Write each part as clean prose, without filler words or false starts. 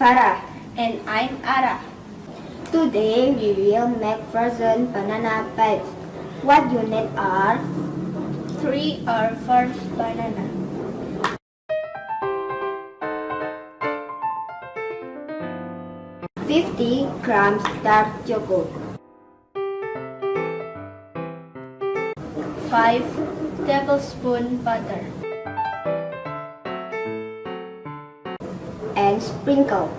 Farah. And I'm Ara. Today we will make frozen banana bites. What you need are 3 or 4 banana, 50 grams dark chocolate, 5 tablespoons butter, and sprinkle.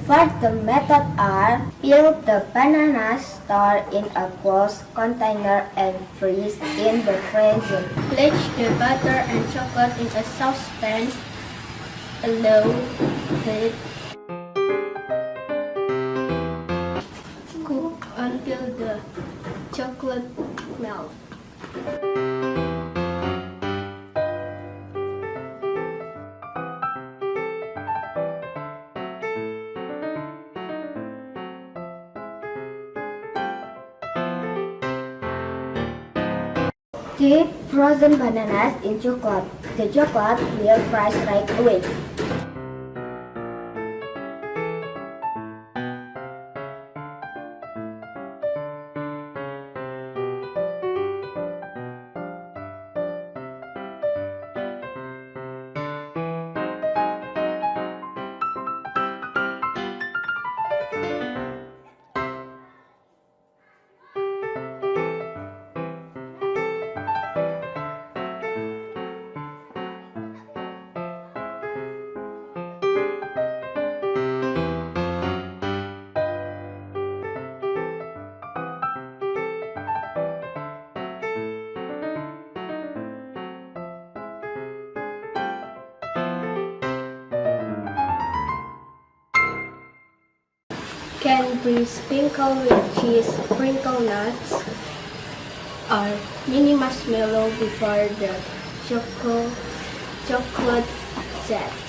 For the method are peel the bananas, store in a closed container and freeze in the freezer. Place the butter and chocolate in a saucepan, a low heat. Cook until the chocolate melts. Dip frozen bananas in chocolate. The chocolate will freeze right away. Can be sprinkled with cheese, sprinkle nuts, or mini marshmallow before the chocolate sets.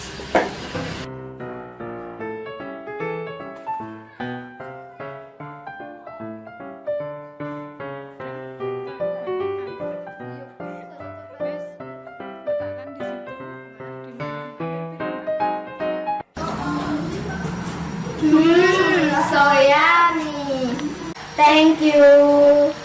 So yummy! Thank you!